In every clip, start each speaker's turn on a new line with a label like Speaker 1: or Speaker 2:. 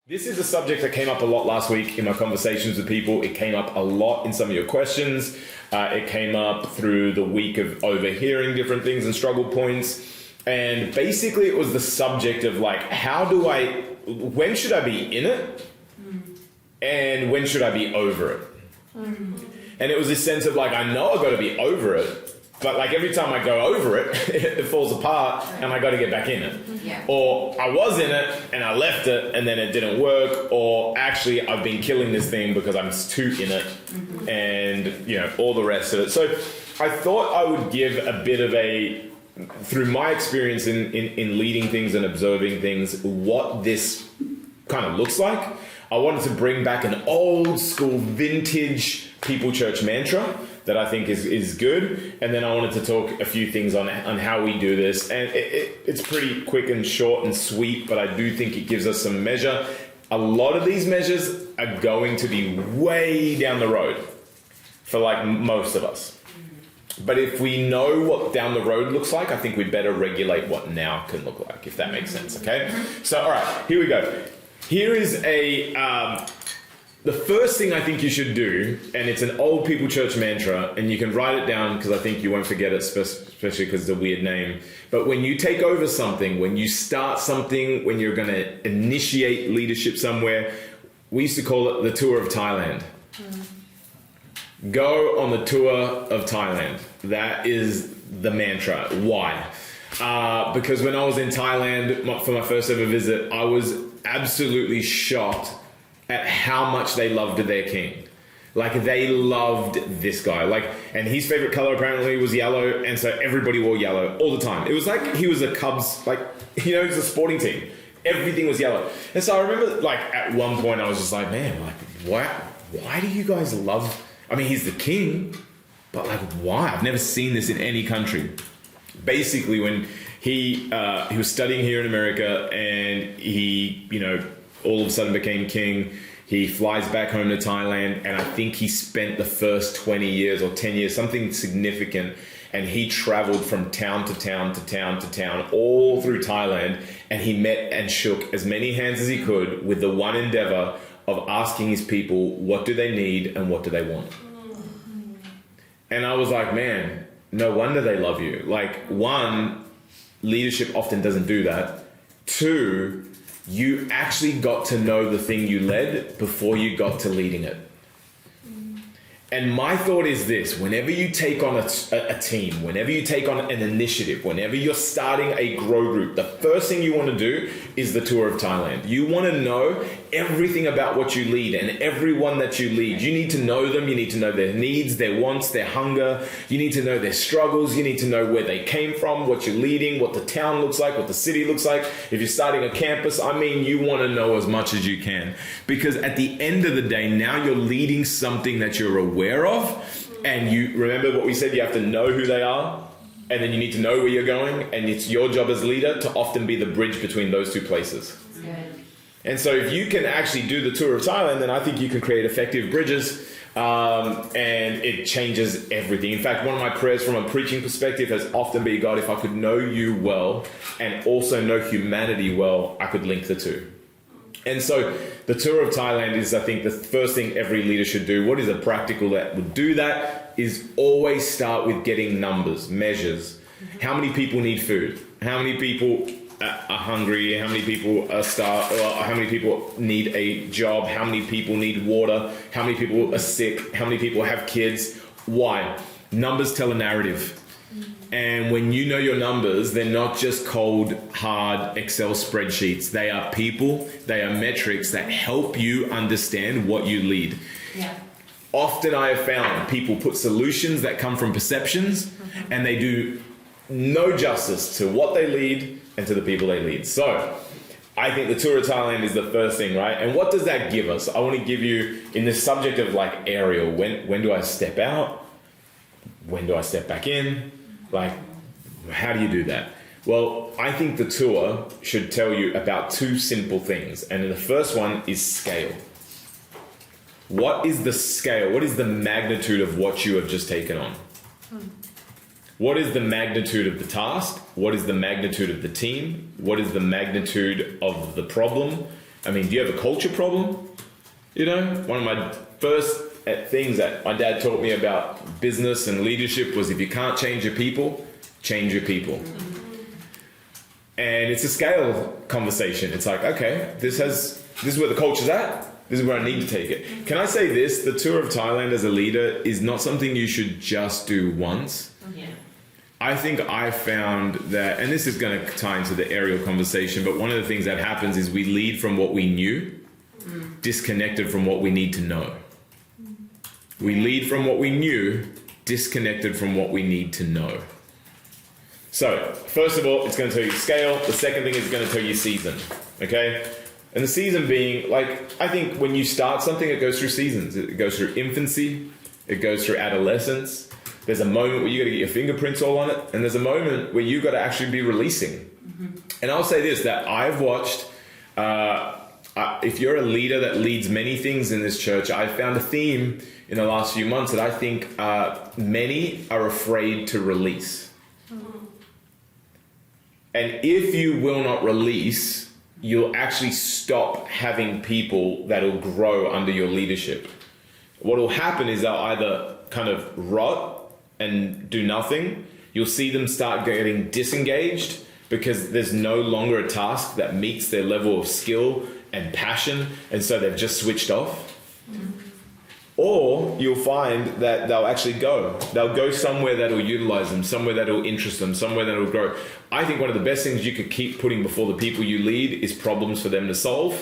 Speaker 1: This is a subject that came up a lot last week in my conversations with people. It came up a lot in some of your questions. It came up through the week of overhearing different things and struggle points. And basically it was the subject of like, when should I be in it? And when should I be over it? And it was this sense of like, I know I've got to be over it, but like every time I go over it, it falls apart and I got to get back in it.
Speaker 2: Yeah.
Speaker 1: Or I was in it and I left it and then it didn't work, or actually I've been killing this thing because I'm too in it, and all the rest of it. So I thought I would give a bit of through my experience in leading things and observing things, what this kind of looks like. I wanted to bring back an old school vintage People Church mantra that I think is good. And then I wanted to talk a few things on how we do this. And it's pretty quick and short and sweet, but I do think it gives us some measure. A lot of these measures are going to be way down the road for like most of us. But if we know what down the road looks like, I think we better regulate what now can look like, if that makes sense, okay? So, all right, here we go. Here is the first thing I think you should do, and it's an old People Church mantra, and you can write it down because I think you won't forget it, especially because it's a weird name. But when you take over something, when you start something, when you're going to initiate leadership somewhere, we used to call it the tour of Thailand. Go on the tour of Thailand. That is the mantra. Why? Because when I was in Thailand for my first ever visit, I was absolutely shocked at how much they loved their king. Like, they loved this guy. And his favorite color apparently was yellow, and so everybody wore yellow all the time. It was like he was a Cubs, he was a sporting team. Everything was yellow. And so I remember, at one point I was just like, man, why do you guys love... I mean, he's the king, but why? I've never seen this in any country. Basically, when he was studying here in America and he, all of a sudden became king, he flies back home to Thailand, and I think he spent the first 20 years or 10 years, something significant, and he traveled from town to town to town to town all through Thailand, and he met and shook as many hands as he could with the one endeavor of asking his people, what do they need and what do they want? And I was like, man, no wonder they love you. One, leadership often doesn't do that. Two, you actually got to know the thing you led before you got to leading it. And my thought is this: whenever you take on a team, whenever you take on an initiative, whenever you're starting a grow group, the first thing you want to do is the tour of Thailand. You want to know everything about what you lead and everyone that you lead. You need to know them. You need to know their needs, their wants, their hunger. You need to know their struggles. You need to know where they came from, what you're leading, what the town looks like, what the city looks like. If you're starting a campus, you want to know as much as you can. Because at the end of the day, now you're leading something that you're aware of, and you remember what we said, you have to know who they are, and then you need to know where you're going, and it's your job as leader to often be the bridge between those two places. And so if you can actually do the tour of Thailand, then I think you can create effective bridges, and it changes everything. In fact, one of my prayers from a preaching perspective has often been, God, if I could know you well and also know humanity well, I could link the two. And so the tour of Thailand is, I think, the first thing every leader should do. What is a practical that would do that is always start with getting numbers, measures. How many people need food? How many people are hungry? How many people are starved? How many people need a job? How many people need water? How many people are sick? How many people have kids? Why? Numbers tell a narrative. And when you know your numbers, they're not just cold, hard Excel spreadsheets. They are people, they are metrics that help you understand what you lead.
Speaker 2: Yeah.
Speaker 1: Often I have found people put solutions that come from perceptions, and they do no justice to what they lead and to the people they lead. So I think the tour of Thailand is the first thing, right? And what does that give us? I want to give you, in this subject of aerial, when do I step out? When do I step back in? How do you do that? Well, I think the tour should tell you about two simple things. And the first one is scale. What is the scale? What is the magnitude of what you have just taken on? What is the magnitude of the task? What is the magnitude of the team? What is the magnitude of the problem? I mean, do you have a culture problem? You know, one of my first things that my dad taught me about business and leadership was if you can't change your people, change your people. And it's a scale conversation. It's like, okay, this is where the culture's at. This is where I need to take it. Can I say this? The tour of Thailand as a leader is not something you should just do once.
Speaker 2: Yeah.
Speaker 1: I think I found that, and this is going to tie into the aerial conversation, but one of the things that happens is we lead from what we knew, disconnected from what we need to know. We lead from what we knew, disconnected from what we need to know. So, first of all, it's going to tell you scale. The second thing is going to tell you season. Okay? And the season being, like, I think when you start something, it goes through seasons. It goes through infancy. It goes through adolescence. There's a moment where you got to get your fingerprints all on it. And there's a moment where you got to actually be releasing. And I'll say this, that I've watched, if you're a leader that leads many things in this church, I found a theme in the last few months that I think many are afraid to release. And if you will not release, you'll actually stop having people that'll grow under your leadership. What will happen is they'll either kind of rot and do nothing. You'll see them start getting disengaged because there's no longer a task that meets their level of skill and passion, and so they've just switched off. Or you'll find that they'll actually go. They'll go somewhere that'll utilize them, somewhere that'll interest them, somewhere that'll grow. I think one of the best things you could keep putting before the people you lead is problems for them to solve.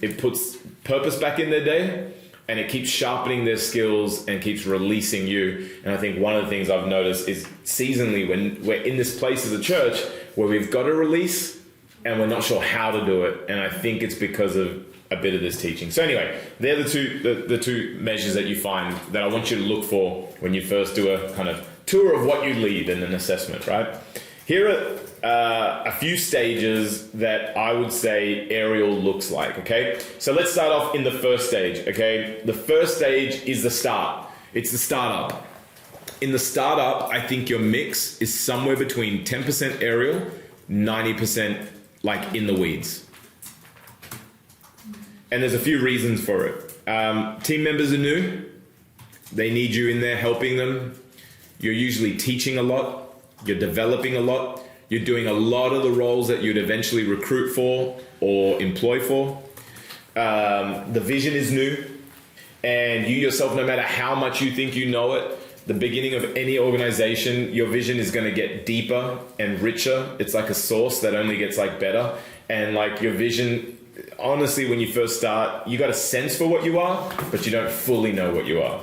Speaker 1: It puts purpose back in their day, and it keeps sharpening their skills and keeps releasing you. And I think one of the things I've noticed is seasonally, when we're in this place as a church where we've got to release and we're not sure how to do it. And I think it's because of a bit of this teaching. So anyway, they're the two measures that you find that I want you to look for when you first do a kind of tour of what you lead in an assessment, right? Here are a few stages that I would say aerial looks like, okay? So let's start off in the first stage, okay? The first stage is the start. It's the startup. In the startup, I think your mix is somewhere between 10% aerial, 90% like in the weeds. And there's a few reasons for it. Team members are new. They need you in there helping them. You're usually teaching a lot. You're developing a lot. You're doing a lot of the roles that you'd eventually recruit for or employ for. The vision is new. And you yourself, no matter how much you think you know it, the beginning of any organization, your vision is going to get deeper and richer. It's like a sauce that only gets like better. And like your vision, honestly, when you first start, you got a sense for what you are, but you don't fully know what you are.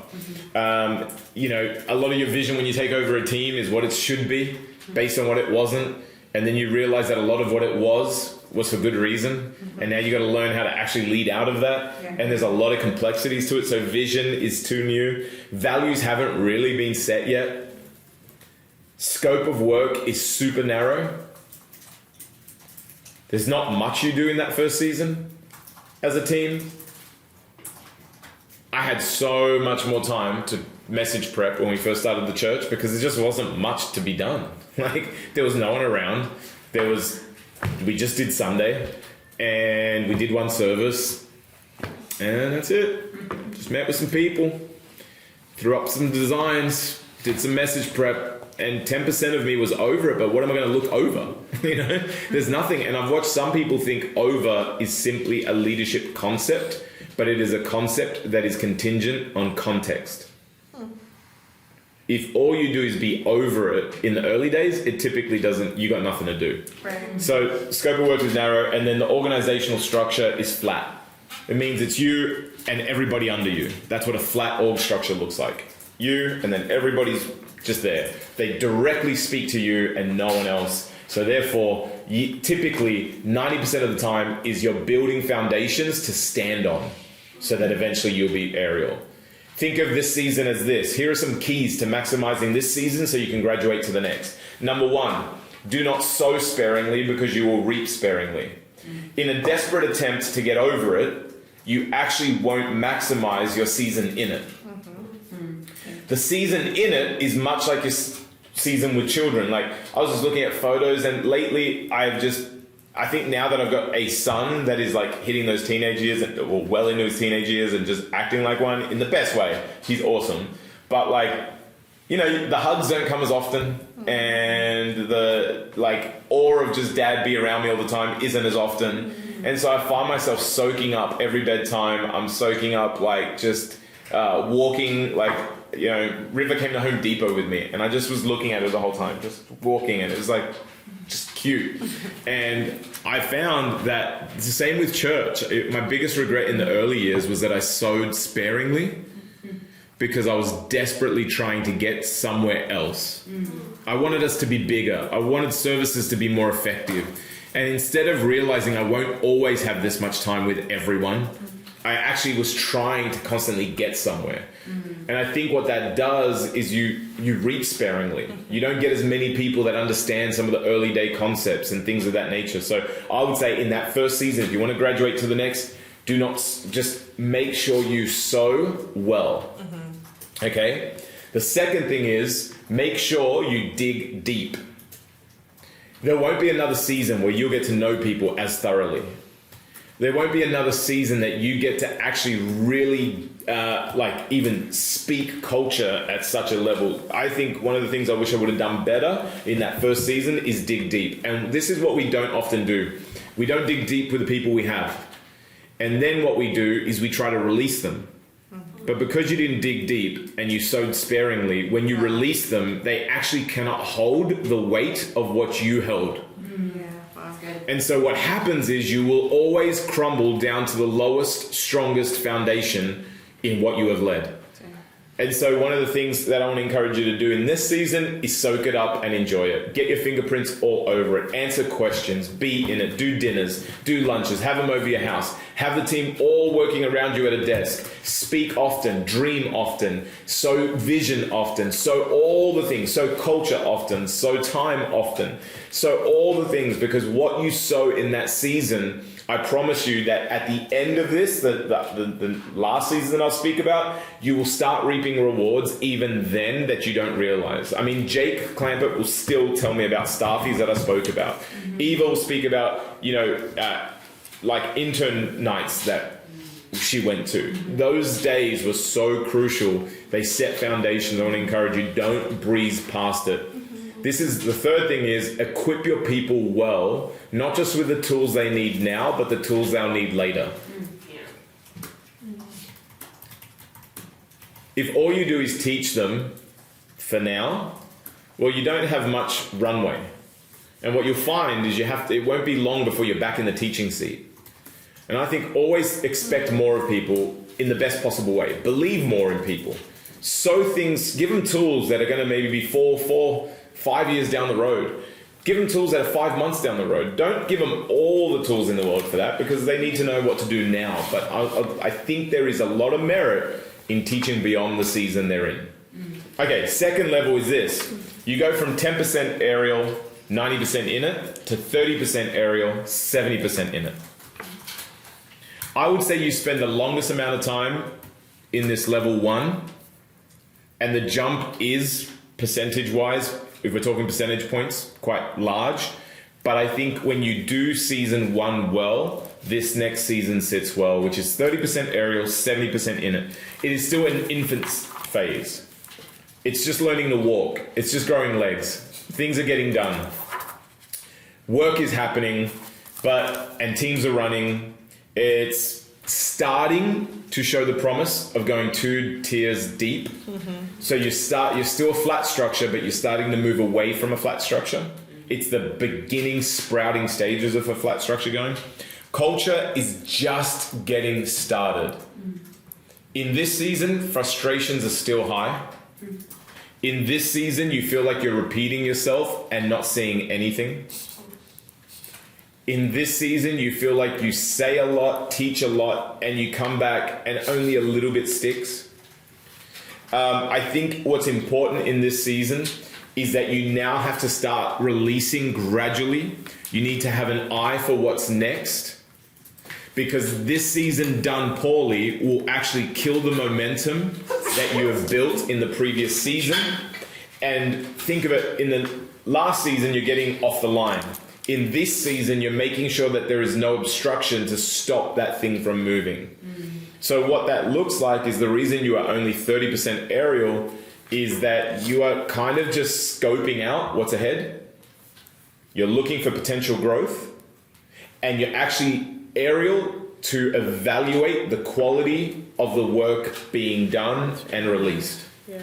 Speaker 1: You know, a lot of your vision when you take over a team is what it should be based on what it wasn't. And then you realize that a lot of what it was for good reason. And now you got to learn how to actually lead out of that. And there's a lot of complexities to it. So vision is too new. Values haven't really been set yet. Scope of work is super narrow. There's not much you do in that first season as a team. I had so much more time to message prep when we first started the church because there just wasn't much to be done. Like, there was no one around. We just did Sunday and we did one service and that's it. Just met with some people, threw up some designs, did some message prep. And 10% of me was over it, but what am I going to look over? You know, there's nothing. And I've watched some people think over is simply a leadership concept, but it is a concept that is contingent on context. If all you do is be over it in the early days, it typically doesn't, you got nothing to do.
Speaker 2: Right.
Speaker 1: So scope of work is narrow, and then the organizational structure is flat. It means it's you and everybody under you. That's what a flat org structure looks like. You, and then everybody's just there. They directly speak to you and no one else. So therefore, typically 90% of the time is you're building foundations to stand on so that eventually you'll be aerial. Think of this season as this. Here are some keys to maximizing this season so you can graduate to the next. Number one, do not sow sparingly because you will reap sparingly. In a desperate attempt to get over it, you actually won't maximize your season in it. The season in it is much like your season with children. Like, I was just looking at photos and lately I've just I think now that I've got a son that is like hitting those teenage years, or well into his teenage years, and just acting like one in the best way, he's awesome. But like, you know, the hugs don't come as often, and the like awe of just dad be around me all the time isn't as often. And so I find myself soaking up every bedtime. I'm soaking up like just walking, like, you know, River came to Home Depot with me, and I just was looking at her the whole time, just walking, and it was like just cute. And I found that it's the same with church. My biggest regret in the early years was that I sowed sparingly, because I was desperately trying to get somewhere else. I wanted us to be bigger. I wanted services to be more effective. And instead of realizing I won't always have this much time with everyone, I actually was trying to constantly get somewhere. And I think what that does is you reach sparingly. You don't get as many people that understand some of the early day concepts and things of that nature. So I would say in that first season, if you want to graduate to the next, do not just make sure you sow well. Okay? The second thing is make sure you dig deep. There won't be another season where you'll get to know people as thoroughly. There won't be another season that you get to actually really like even speak culture at such a level. I think one of the things I wish I would have done better in that first season is dig deep. And this is what we don't often do. We don't dig deep with the people we have. And then what we do is we try to release them. But because you didn't dig deep and you sowed sparingly, when you release them, they actually cannot hold the weight of what you held.
Speaker 2: Yeah, that's good.
Speaker 1: And so what happens is you will always crumble down to the lowest, strongest foundation in what you have led. And so one of the things that I want to encourage you to do in this season is soak it up and enjoy it. Get your fingerprints all over it. Answer questions. Be in it. Do dinners. Do lunches. Have them over your house. Have the team all working around you at a desk. Speak often. Dream often. Sow vision often. Sow all the things. Sow culture often. Sow time often. Sow all the things, because what you sow in that season, I promise you that at the end of this, the last season I'll speak about, you will start reaping rewards even then that you don't realize. I mean, Jake Clampett will still tell me about staffies that I spoke about. Eva will speak about, you know, like intern nights that she went to. Those days were so crucial. They set foundations. I want to encourage you, don't breeze past it. This is the third thing, is equip your people well, not just with the tools they need now, but the tools they'll need later. If all you do is teach them for now, well, you don't have much runway. And what you'll find is it won't be long before you're back in the teaching seat. And I think always expect more of people in the best possible way. Believe more in people. Sow things, give them tools that are going to maybe be 5 years down the road. Give them tools that are 5 months down the road. Don't give them all the tools in the world for that, because they need to know what to do now. But I think there is a lot of merit in teaching beyond the season they're in. Okay, second level is this. You go from 10% aerial, 90% in it, to 30% aerial, 70% in it. I would say you spend the longest amount of time in this level 1, and the jump is percentage-wise, if we're talking percentage points, quite large. But I think when you do season 1 well, this next season sits well, which is 30% aerial, 70% in it. It is still an infant phase. It's just learning to walk. It's just growing legs. Things are getting done. Work is happening, and teams are running. It's starting to show the promise of going 2 tiers deep. So you're still a flat structure, but you're starting to move away from a flat structure. It's the beginning sprouting stages of a flat structure going. Culture is just getting started. In this season, frustrations are still high. In this season, you feel like you're repeating yourself and not seeing anything. In this season, you feel like you say a lot, teach a lot, and you come back and only a little bit sticks. I think what's important in this season is that you now have to start releasing gradually. You need to have an eye for what's next, because this season done poorly will actually kill the momentum that you have built in the previous season. And think of it, in the last season, you're getting off the line. In this season, you're making sure that there is no obstruction to stop that thing from moving. So what that looks like is the reason you are only 30% aerial is that you are kind of just scoping out what's ahead. You're looking for potential growth, and you're actually aerial to evaluate the quality of the work being done and released.
Speaker 2: Yeah.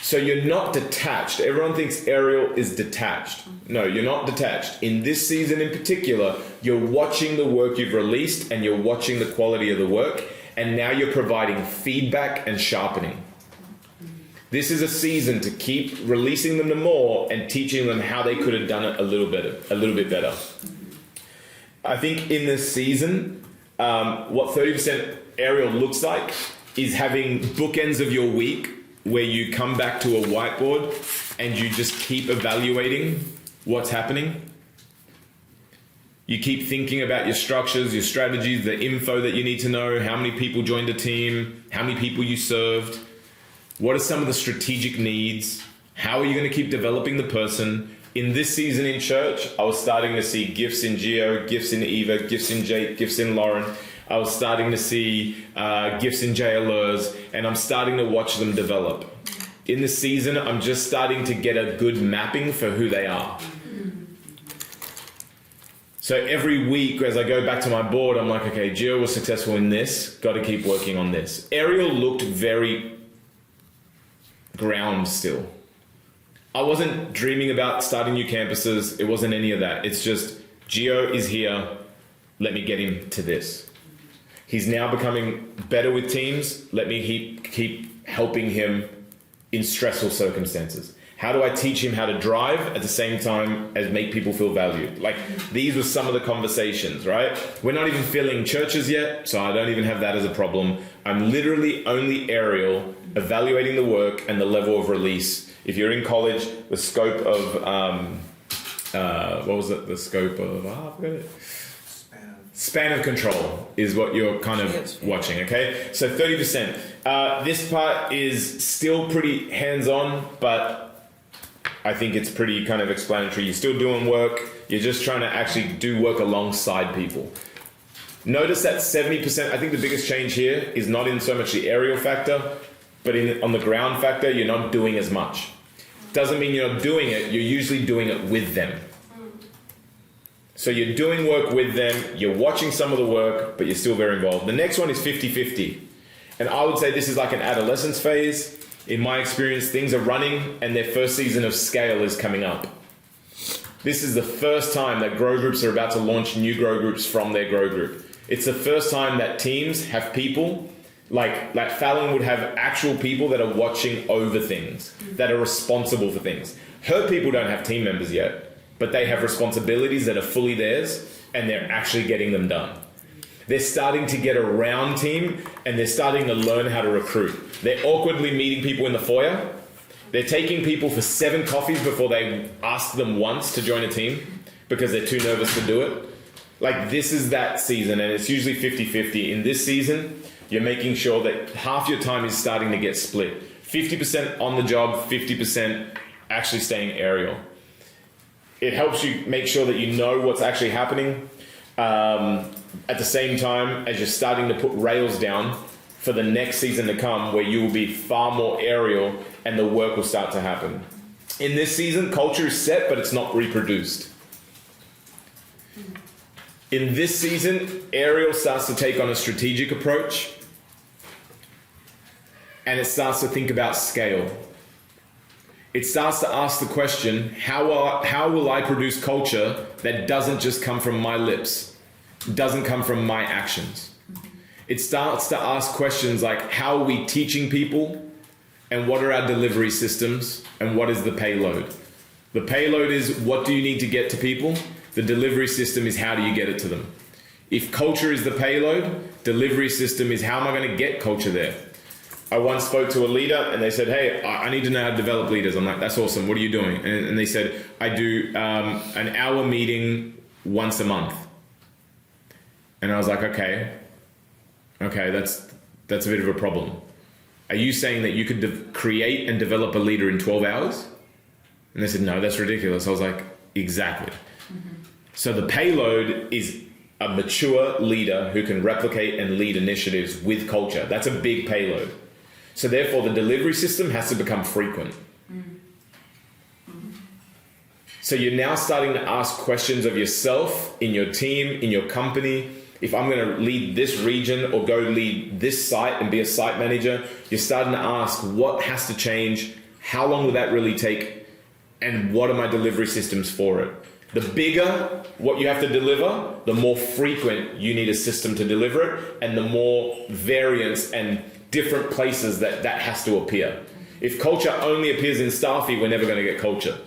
Speaker 1: So you're not detached. Everyone thinks aerial is detached. No, you're not detached. In this season in particular, you're watching the work you've released and you're watching the quality of the work, and now you're providing feedback and sharpening. This is a season to keep releasing them to more and teaching them how they could have done it a little bit better. I think in this season, what 30% aerial looks like is having bookends of your week where you come back to a whiteboard and you just keep evaluating what's happening. You keep thinking about your structures, your strategies, the info that you need to know, how many people joined the team, how many people you served, what are some of the strategic needs, how are you going to keep developing the person. In this season in church, I was starting to see gifts in Gio, gifts in Eva, gifts in Jake, gifts in Lauren. I was starting to see gifts in JLers, and I'm starting to watch them develop. In this season, I'm just starting to get a good mapping for who they are. So every week, as I go back to my board, I'm like, okay, Gio was successful in this, got to keep working on this. Ariel looked very ground still. I wasn't dreaming about starting new campuses. It wasn't any of that. It's just, Gio is here. Let me get him to this. He's now becoming better with teams. Let me keep helping him in stressful circumstances. How do I teach him how to drive at the same time as make people feel valued? Like, these were some of the conversations, right? We're not even filling churches yet, so I don't even have that as a problem. I'm literally only aerial, evaluating the work and the level of release. If you're in college, the scope of, what was it? The scope of, I forgot it. Span of control is what you're kind of watching, okay? So 30%. This part is still pretty hands-on, but I think it's pretty kind of explanatory. You're still doing work. You're just trying to actually do work alongside people. Notice that 70%, I think the biggest change here is not in so much the aerial factor, but on the ground factor, you're not doing as much. Doesn't mean you're not doing it. You're usually doing it with them. So you're doing work with them, you're watching some of the work, but you're still very involved. The next one is 50-50. And I would say this is like an adolescence phase. In my experience, things are running and their first season of scale is coming up. This is the first time that grow groups are about to launch new grow groups from their grow group. It's the first time that teams have people, like Fallon would have actual people that are watching over things, that are responsible for things. Her people don't have team members yet, but they have responsibilities that are fully theirs and they're actually getting them done. They're starting to get around team and they're starting to learn how to recruit. They're awkwardly meeting people in the foyer. They're taking people for 7 coffees before they ask them once to join a team because they're too nervous to do it. Like, this is that season, and it's usually 50-50. In this season, you're making sure that half your time is starting to get split. 50% on the job, 50% actually staying aerial. It helps you make sure that you know what's actually happening at the same time as you're starting to put rails down for the next season to come, where you will be far more aerial and the work will start to happen. In this season, culture is set, but it's not reproduced. In this season, aerial starts to take on a strategic approach and it starts to think about scale. It starts to ask the question, how will I produce culture that doesn't just come from my lips, doesn't come from my actions? It starts to ask questions like, how are we teaching people, and what are our delivery systems, and what is the payload? The payload is, what do you need to get to people? The delivery system is, how do you get it to them? If culture is the payload, delivery system is, how am I going to get culture there? I once spoke to a leader and they said, hey, I need to know how to develop leaders. I'm like, that's awesome. What are you doing? And they said, I do an hour meeting once a month. And I was like, okay, that's a bit of a problem. Are you saying that you could create and develop a leader in 12 hours? And they said, no, that's ridiculous. I was like, Exactly. So the payload is a mature leader who can replicate and lead initiatives with culture. That's a big payload. So therefore, the delivery system has to become frequent. So you're now starting to ask questions of yourself, in your team, in your company. If I'm going to lead this region or go lead this site and be a site manager, you're starting to ask what has to change, how long will that really take, and what are my delivery systems for it? The bigger what you have to deliver, the more frequent you need a system to deliver it, and the more variance and different places that has to appear. If culture only appears in Staffy, we're never going to get culture.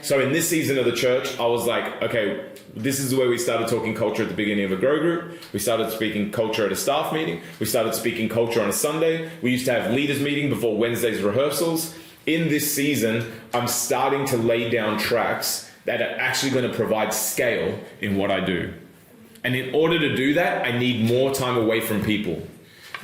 Speaker 1: So in this season of the church, I was like, okay, this is where we started talking culture at the beginning of a grow group. We started speaking culture at a staff meeting. We started speaking culture on a Sunday. We used to have leaders meeting before Wednesday's rehearsals. In this season, I'm starting to lay down tracks that are actually going to provide scale in what I do. And in order to do that, I need more time away from people.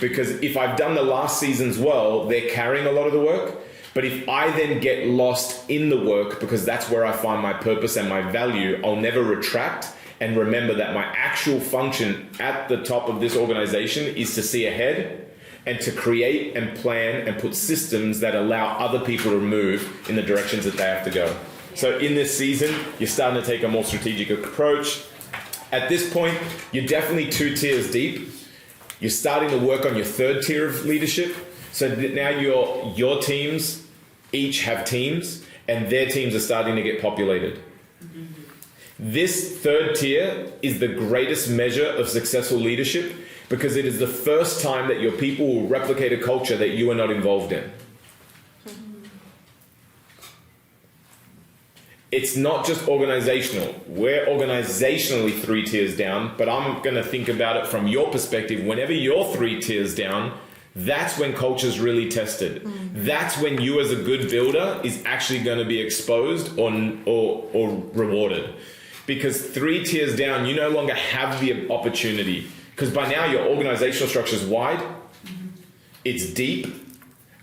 Speaker 1: Because if I've done the last seasons well, they're carrying a lot of the work. But if I then get lost in the work, because that's where I find my purpose and my value, I'll never retract and remember that my actual function at the top of this organization is to see ahead and to create and plan and put systems that allow other people to move in the directions that they have to go. So in this season, you're starting to take a more strategic approach. At this point, you're definitely 2 tiers deep. You're starting to work on your 3rd tier of leadership. So that now your teams each have teams, and their teams are starting to get populated. This 3rd tier is the greatest measure of successful leadership because it is the first time that your people will replicate a culture that you are not involved in. It's not just organizational. We're organizationally 3 tiers down, but I'm going to think about it from your perspective. Whenever you're 3 tiers down, that's when culture's really tested. That's when you as a good builder is actually going to be exposed or rewarded. Because 3 tiers down, you no longer have the opportunity. Because by now your organizational structure is wide, it's deep,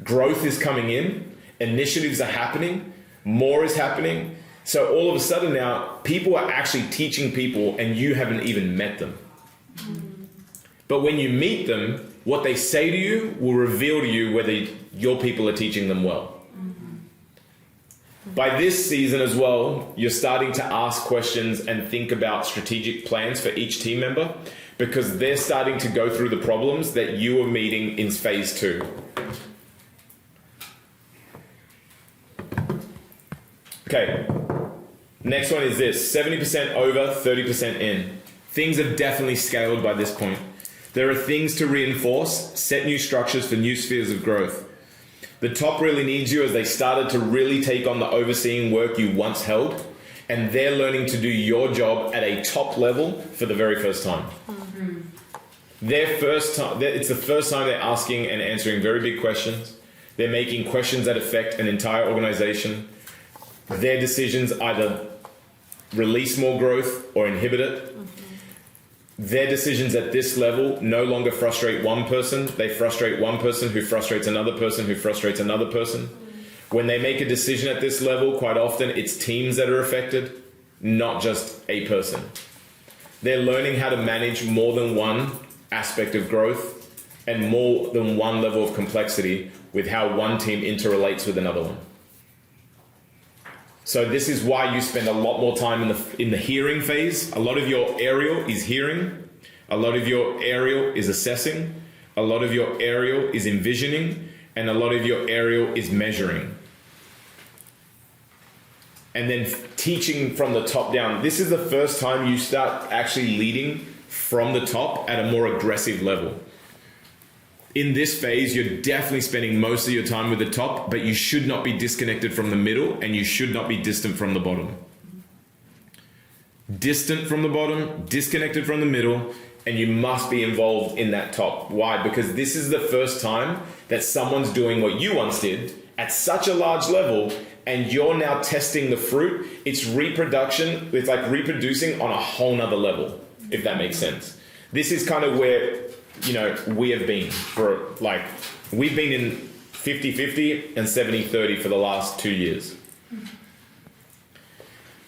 Speaker 1: growth is coming in, initiatives are happening, more is happening. So all of a sudden now, people are actually teaching people and you haven't even met them. But when you meet them, what they say to you will reveal to you whether your people are teaching them well. By this season as well, you're starting to ask questions and think about strategic plans for each team member because they're starting to go through the problems that you are meeting in phase 2. Okay, next one is this, 70% over, 30% in. Things have definitely scaled by this point. There are things to reinforce, set new structures for new spheres of growth. The top really needs you as they started to really take on the overseeing work you once held, and they're learning to do your job at a top level for the very first time. It's the first time they're asking and answering very big questions. They're making questions that affect an entire organization. Their decisions either release more growth or inhibit it. Their decisions at this level no longer frustrate one person. They frustrate one person who frustrates another person who frustrates another person. When they make a decision at this level, quite often it's teams that are affected, not just a person. They're learning how to manage more than one aspect of growth and more than one level of complexity with how one team interrelates with another one. So this is why you spend a lot more time in the hearing phase. A lot of your aerial is hearing. A lot of your aerial is assessing. A lot of your aerial is envisioning. And a lot of your aerial is measuring. And then teaching from the top down. This is the first time you start actually leading from the top at a more aggressive level. In this phase, you're definitely spending most of your time with the top, but you should not be disconnected from the middle and you should not be distant from the bottom. Distant from the bottom, disconnected from the middle, and you must be involved in that top. Why? Because this is the first time that someone's doing what you once did at such a large level and you're now testing the fruit. It's reproduction. It's like reproducing on a whole nother level, if that makes sense. This is kind of where we have been we've been in 50-50 and 70-30 for the last 2 years.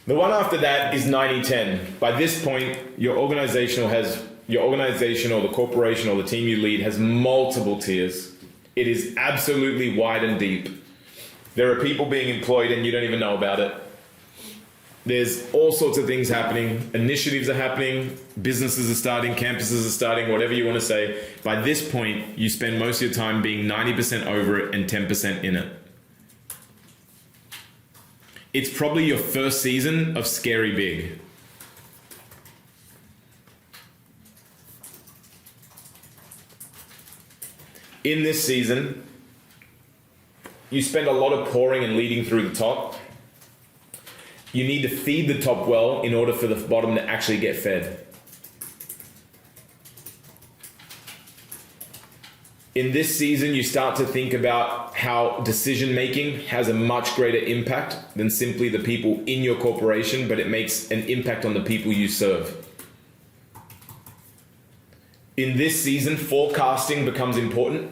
Speaker 1: The one after that is 90-10. By this point, your organization or the corporation or the team you lead has multiple tiers. It is absolutely wide and deep. There are people being employed and you don't even know about it. There's all sorts of things happening. Initiatives are happening. Businesses are starting. Campuses are starting. Whatever you want to say. By this point, you spend most of your time being 90% over it and 10% in it. It's probably your first season of scary big. In this season, you spend a lot of pouring and leading through the top. You need to feed the top well in order for the bottom to actually get fed. In this season, you start to think about how decision making has a much greater impact than simply the people in your corporation, but it makes an impact on the people you serve. In this season, forecasting becomes important.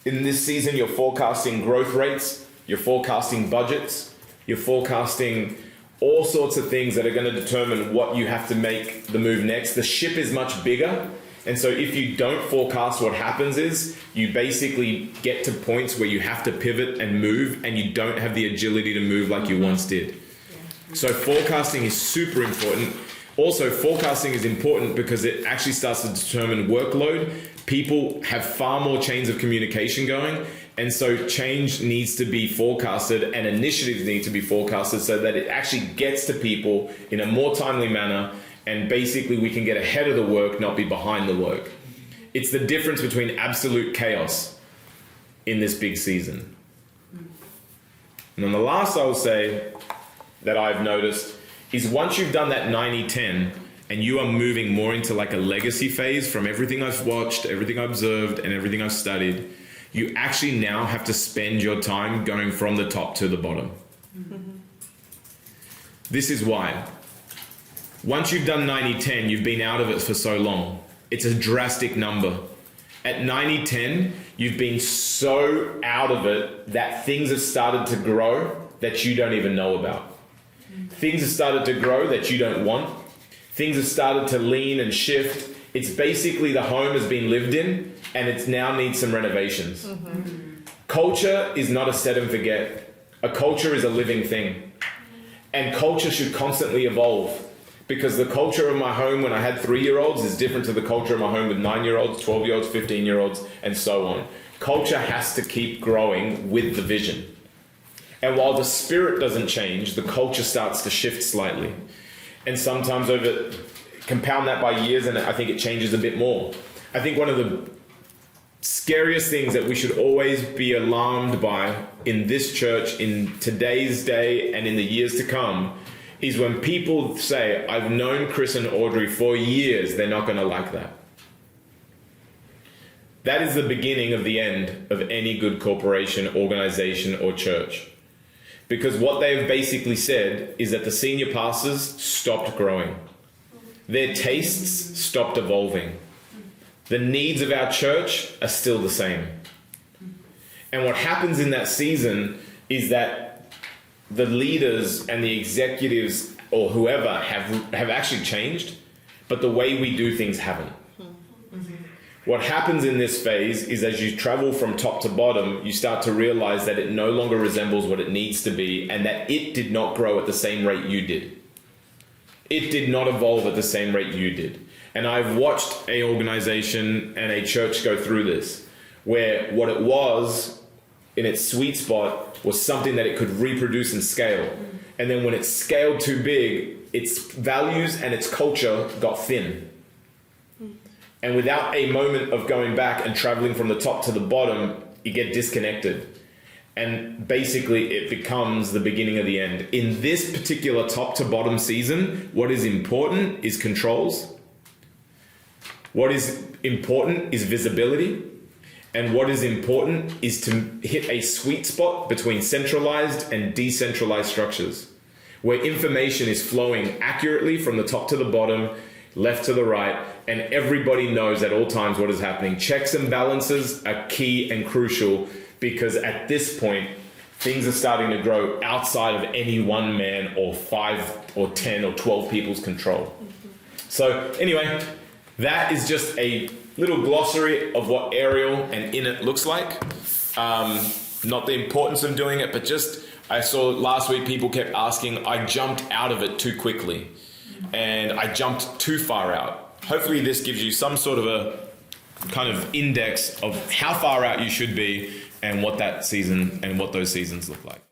Speaker 1: In this season, you're forecasting growth rates, you're forecasting budgets, you're forecasting all sorts of things that are going to determine what you have to make the move next. The ship is much bigger. And so if you don't forecast, what happens is you basically get to points where you have to pivot and move and you don't have the agility to move like you once did. So forecasting is super important. Also, forecasting is important because it actually starts to determine workload. People have far more chains of communication going. And so change needs to be forecasted and initiatives need to be forecasted so that it actually gets to people in a more timely manner. And basically we can get ahead of the work, not be behind the work. It's the difference between absolute chaos in this big season. And then the last I will say that I've noticed is once you've done that 90-10 and you are moving more into like a legacy phase from everything I've watched, everything I've observed, and everything I've studied, you actually now have to spend your time going from the top to the bottom. This is why. Once you've done 90-10, you've been out of it for so long. It's a drastic number. At 90-10, you've been so out of it that things have started to grow that you don't even know about. Things have started to grow that you don't want. Things have started to lean and shift. It's basically the home has been lived in and it now needs some renovations. Culture is not a set and forget. A culture is a living thing. And culture should constantly evolve. Because the culture of my home when I had 3-year-olds is different to the culture of my home with 9-year-olds, 12-year-olds, 15-year-olds, and so on. Culture has to keep growing with the vision. And while the spirit doesn't change, the culture starts to shift slightly. And sometimes compound that by years, and I think it changes a bit more. I think one of the scariest things that we should always be alarmed by in this church, in today's day, and in the years to come, is when people say, I've known Chris and Audrey for years, they're not going to like that. That is the beginning of the end of any good corporation, organization, or church. Because what they've basically said is that the senior pastors stopped growing. Their tastes stopped evolving. The needs of our church are still the same. And what happens in that season is that the leaders and the executives or whoever have actually changed, but the way we do things haven't. What happens in this phase is as you travel from top to bottom, you start to realize that it no longer resembles what it needs to be and that it did not grow at the same rate you did. It did not evolve at the same rate you did. And I've watched an organization and a church go through this, where what it was in its sweet spot was something that it could reproduce and scale. And then when it scaled too big, its values and its culture got thin. And without a moment of going back and traveling from the top to the bottom, you get disconnected. And basically it becomes the beginning of the end. In this particular top to bottom season, what is important is controls. What is important is visibility. And what is important is to hit a sweet spot between centralized and decentralized structures, where information is flowing accurately from the top to the bottom, left to the right, and everybody knows at all times what is happening. Checks and balances are key and crucial because at this point, things are starting to grow outside of any one man or 5 or 10 or 12 people's control. So anyway, that is just a little glossary of what aerial and in it looks like. Not the importance of doing it, but just, I saw last week people kept asking, I jumped out of it too quickly and I jumped too far out. Hopefully this gives you some sort of a kind of index of how far out you should be and what that season and what those seasons look like.